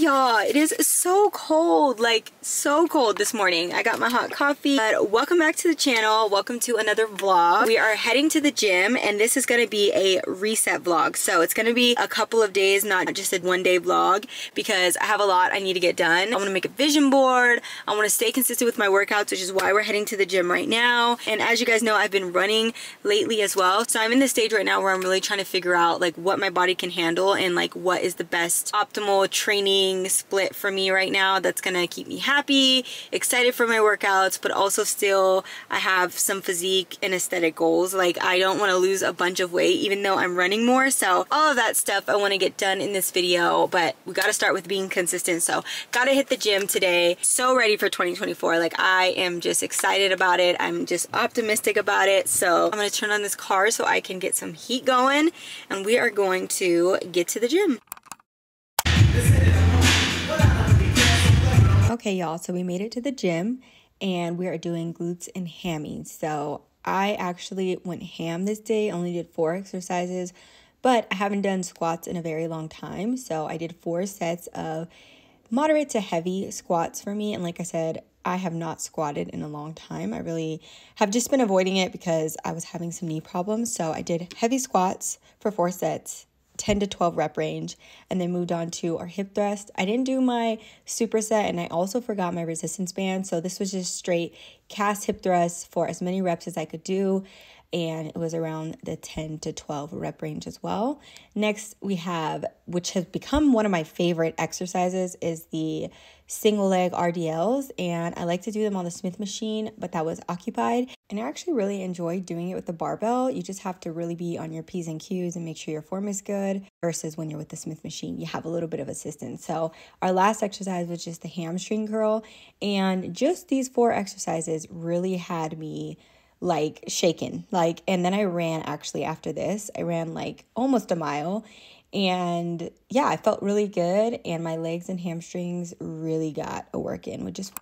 y'all, it is so cold, like so cold this morning. I got my hot coffee. But welcome back to the channel. Welcome to another vlog. We are heading to the gym and this is going to be a reset vlog. So it's going to be a couple of days, not just a one-day vlog, because I have a lot I need to get done. I want to make a vision board. I want to stay consistent with my workouts, which is why we're heading to the gym right now. And as you guys know, I've been running lately as well. So I'm in this stage right now where I'm really trying to figure out like what my body can handle and like what is the best optimal training split for me right now that's gonna keep me happy, excited for my workouts, but also still I have some physique and aesthetic goals. Like I don't want to lose a bunch of weight even though I'm running more. So all of that stuff I want to get done in this video, but we got to start with being consistent. So gotta hit the gym today. So ready for 2024. Like I am just excited about it. I'm just optimistic about it. So I'm gonna turn on this car so I can get some heat going and we are going to get to the gym. Okay y'all, so we made it to the gym and we are doing glutes and hammies. So I actually went ham this day, only did 4 exercises, but I haven't done squats in a very long time. So I did 4 sets of moderate to heavy squats for me. And like I said, I have not squatted in a long time. I really have just been avoiding it because I was having some knee problems. So I did heavy squats for 4 sets, 10 to 12 rep range, and then moved on to our hip thrust. I didn't do my superset and I also forgot my resistance band. So this was just straight cast hip thrust for as many reps as I could do. And it was around the 10 to 12 rep range as well. Next we have, which has become one of my favorite exercises, is the single leg RDLs. And I like to do them on the Smith machine, but that was occupied. And I actually really enjoyed doing it with the barbell. You just have to really be on your P's and Q's and make sure your form is good, versus when you're with the Smith machine, you have a little bit of assistance. So our last exercise was just the hamstring curl. And just these 4 exercises really had me like shaken. Like, and then I ran actually after this. I ran like almost a mile. And yeah, I felt really good. And my legs and hamstrings really got a work in, which is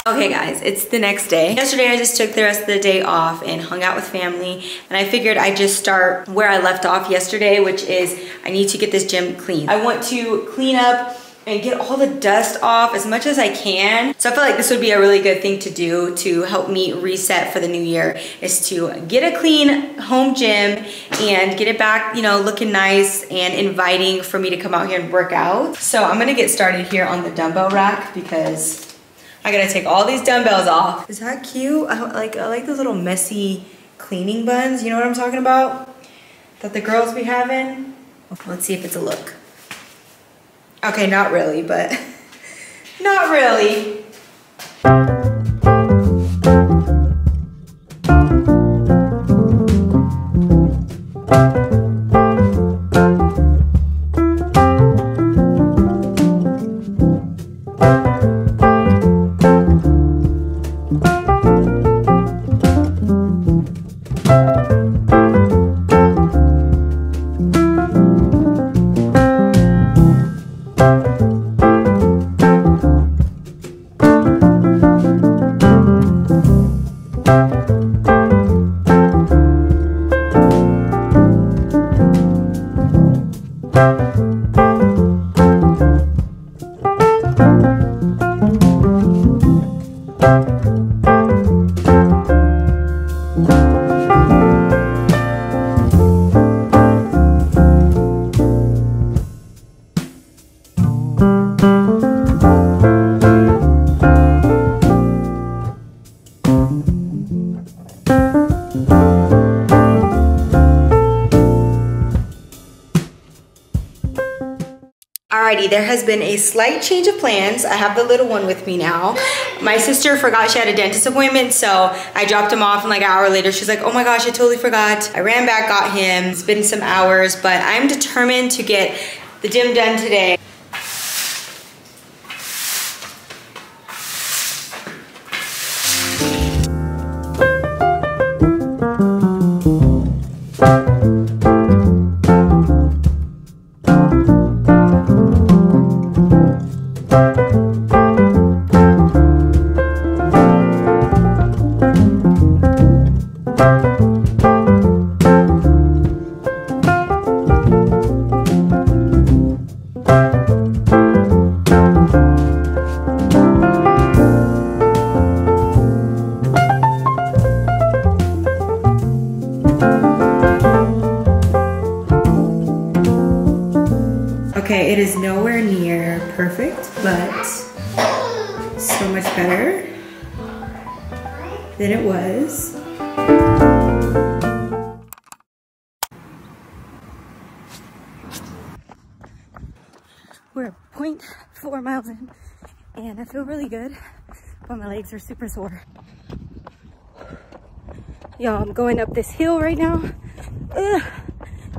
okay guys, it's the next day. Yesterday I just took the rest of the day off and hung out with family, and I figured I'd just start where I left off yesterday, which is I need to get this gym clean. I want to clean up and get all the dust off as much as I can. So I feel like this would be a really good thing to do to help me reset for the new year, is to get a clean home gym and get it back, you know, looking nice and inviting for me to come out here and work out. So I'm gonna get started here on the dumbbell rack because I gotta take all these dumbbells off. Is that cute? I like those little messy cleaning buns. You know what I'm talking about? That the girls be having. Let's see if it's a look. Okay, not really, but not really. Alrighty, there has been a slight change of plans. I have the little one with me now. My sister forgot she had a dentist appointment, so I dropped him off, and like an hour later, she's like, oh my gosh, I totally forgot. I ran back, got him. It's been some hours, but I'm determined to get the gym done today. Okay, it is nowhere near perfect, but so much better than it was. We're 0.4 miles in, and I feel really good, but my legs are super sore. Y'all, I'm going up this hill right now. Ugh.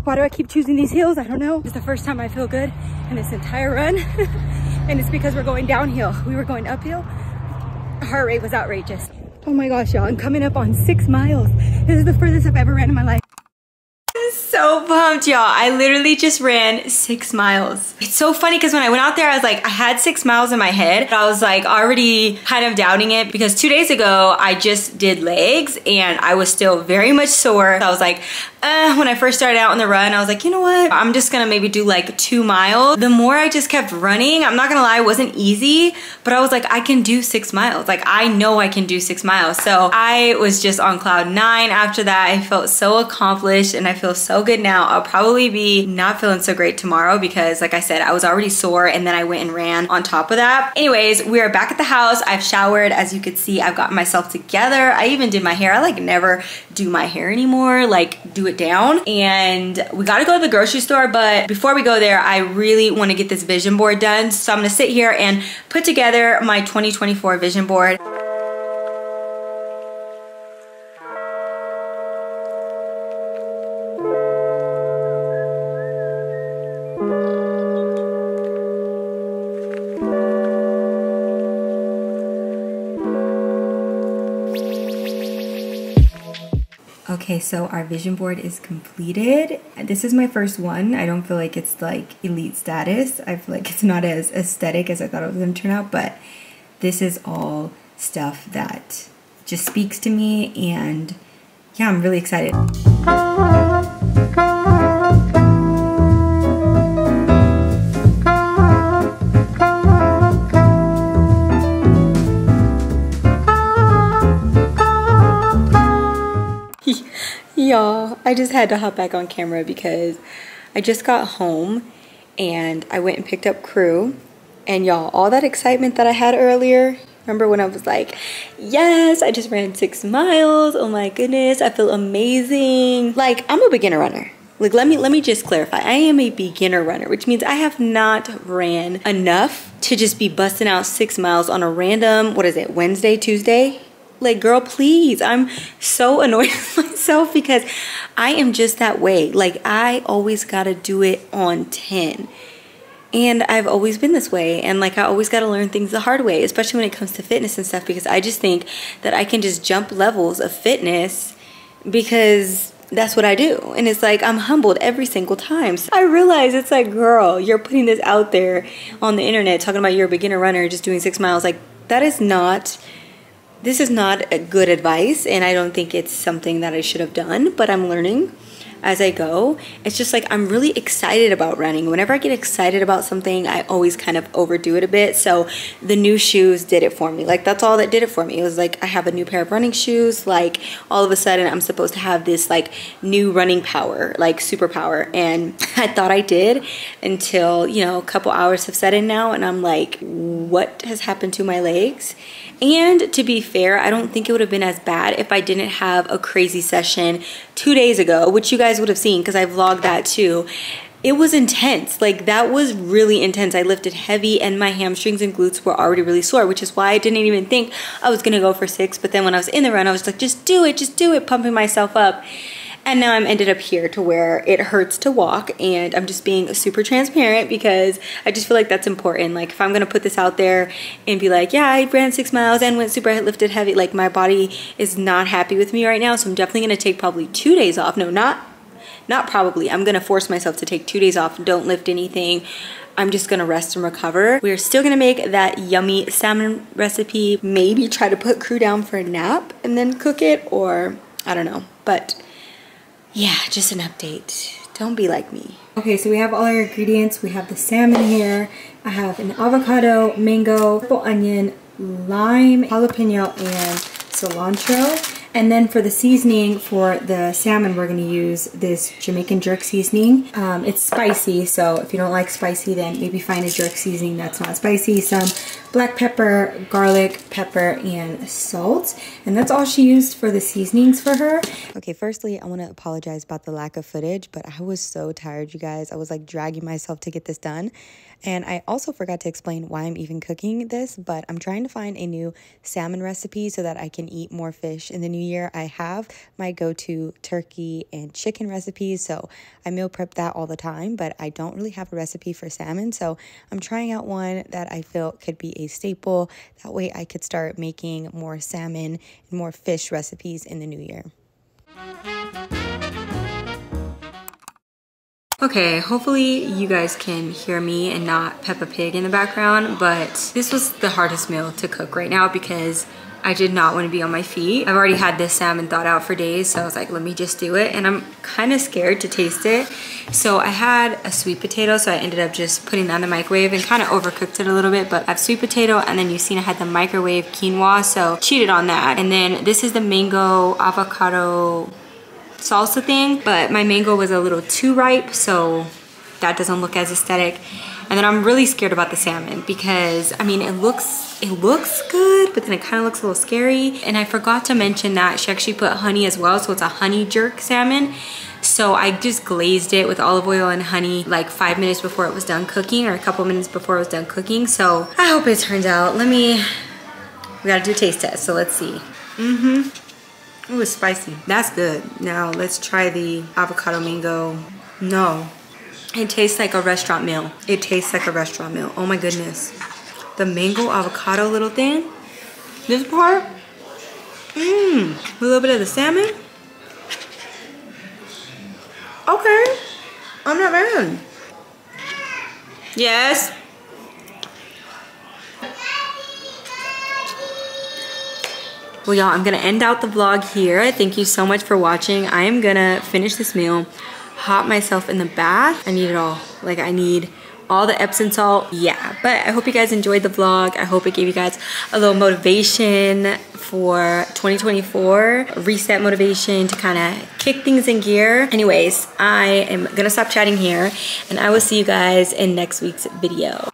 Why do I keep choosing these hills? I don't know. It's the first time I feel good in this entire run. And it's because we're going downhill. We were going uphill. Heart rate was outrageous. Oh my gosh, y'all, I'm coming up on 6 miles. This is the furthest I've ever ran in my life. So pumped, y'all. I literally just ran 6 miles. It's so funny because when I went out there, I was like, I had 6 miles in my head. But I was like already kind of doubting it because 2 days ago, I just did legs and I was still very much sore. So I was like, when I first started out on the run, I was like, you know what? I'm just gonna maybe do like 2 miles. The more I just kept running, I'm not gonna lie, it wasn't easy, but I was like, I can do 6 miles. Like, I know I can do 6 miles. So I was just on cloud 9 after that. I felt so accomplished and I feel so good now. I'll probably be not feeling so great tomorrow because like I said, I was already sore and then I went and ran on top of that. Anyways, we are back at the house. I've showered. As you could see, I've gotten myself together. I even did my hair. I like never do my hair anymore, like do it down. And we gotta go to the grocery store, but before we go there, I really wanna get this vision board done. So I'm gonna sit here and put together my 2024 vision board. Okay, so our vision board is completed. This is my first one. I don't feel like it's like elite status. I feel like it's not as aesthetic as I thought it was gonna turn out, but this is all stuff that just speaks to me, and yeah, I'm really excited. Y'all, I just had to hop back on camera because I just got home and I went and picked up crew. And y'all, all that excitement that I had earlier, remember when I was like, yes, I just ran 6 miles. Oh my goodness, I feel amazing. Like, I'm a beginner runner. Like, let me just clarify. I am a beginner runner, which means I have not ran enough to just be busting out 6 miles on a random, what is it, Wednesday, Tuesday? Like, girl, please. I'm so annoyed with myself because I am just that way. Like, I always gotta do it on 10. And I've always been this way. And like, I always gotta learn things the hard way, especially when it comes to fitness and stuff, because I just think that I can just jump levels of fitness because that's what I do. And it's like, I'm humbled every single time. So I realize it's like, girl, you're putting this out there on the internet, talking about you're a beginner runner, just doing 6 miles. Like, that is not... This is not a good advice, and I don't think it's something that I should have done, but I'm learning as I go. It's just like, I'm really excited about running. Whenever I get excited about something, I always kind of overdo it a bit. So the new shoes did it for me. Like, that's all that did it for me. It was like, I have a new pair of running shoes. Like, all of a sudden, I'm supposed to have this like new running power, like superpower. And I thought I did until, you know, a couple hours have set in now, and I'm like, what has happened to my legs? And to be fair, I don't think it would have been as bad if I didn't have a crazy session 2 days ago, which you guys would have seen because I vlogged that too. It was intense. Like, that was really intense. I lifted heavy and my hamstrings and glutes were already really sore, which is why I didn't even think I was gonna go for 6. But then when I was in the run, I was like, just do it, pumping myself up. And now I'm ended up here to where it hurts to walk, and I'm just being super transparent because I just feel like that's important. Like, if I'm gonna put this out there and be like, yeah, I ran 6 miles and went super lifted heavy, like, my body is not happy with me right now, so I'm definitely gonna take probably 2 days off. No, not probably. I'm gonna force myself to take 2 days off, don't lift anything. I'm just gonna rest and recover. We're still gonna make that yummy salmon recipe. Maybe try to put crew down for a nap and then cook it, or I don't know. But yeah, just an update. Don't be like me. Okay, so we have all our ingredients. We have the salmon here. I have an avocado, mango, purple onion, lime, jalapeno, and cilantro. And then for the seasoning for the salmon, we're gonna use this Jamaican jerk seasoning. It's spicy, so if you don't like spicy, then maybe find a jerk seasoning that's not spicy. Some black pepper, garlic, pepper, and salt. And that's all she used for the seasonings for her. Okay, firstly, I wanna apologize about the lack of footage, but I was so tired, you guys. I was like dragging myself to get this done. And I also forgot to explain why I'm even cooking this, but I'm trying to find a new salmon recipe so that I can eat more fish in the new year. I have my go-to turkey and chicken recipes, so I meal prep that all the time, but I don't really have a recipe for salmon, so I'm trying out one that I feel could be a staple. That way I could start making more salmon and more fish recipes in the new year. Okay, hopefully you guys can hear me and not Peppa Pig in the background, but this was the hardest meal to cook right now because I did not want to be on my feet. I've already had this salmon thought out for days, so I was like, let me just do it, and I'm kind of scared to taste it. So I had a sweet potato, so I ended up just putting that in the microwave and kind of overcooked it a little bit, but I have sweet potato, and then you've seen I had the microwave quinoa, so cheated on that. And then this is the mango avocado salsa thing, but my mango was a little too ripe, so that doesn't look as aesthetic. And then I'm really scared about the salmon because I mean it looks good, but then it kind of looks a little scary. And I forgot to mention that she actually put honey as well, so it's a honey jerk salmon. So I just glazed it with olive oil and honey like 5 minutes before it was done cooking, or a couple minutes before it was done cooking. So I hope it turns out. We gotta do a taste test, so let's see. Ooh, it's spicy. That's good. Now let's try the avocado mango. No, it tastes like a restaurant meal. It tastes like a restaurant meal. Oh my goodness. The mango avocado little thing. This part. A little bit of the salmon. Okay. I'm not bad. Yes. Well, y'all, I'm gonna end out the vlog here. Thank you so much for watching. I am gonna finish this meal, hop myself in the bath. I need it all. Like, I need all the Epsom salt. Yeah, but I hope you guys enjoyed the vlog. I hope it gave you guys a little motivation for 2024, reset motivation to kind of kick things in gear. Anyways, I am gonna stop chatting here, and I will see you guys in next week's video.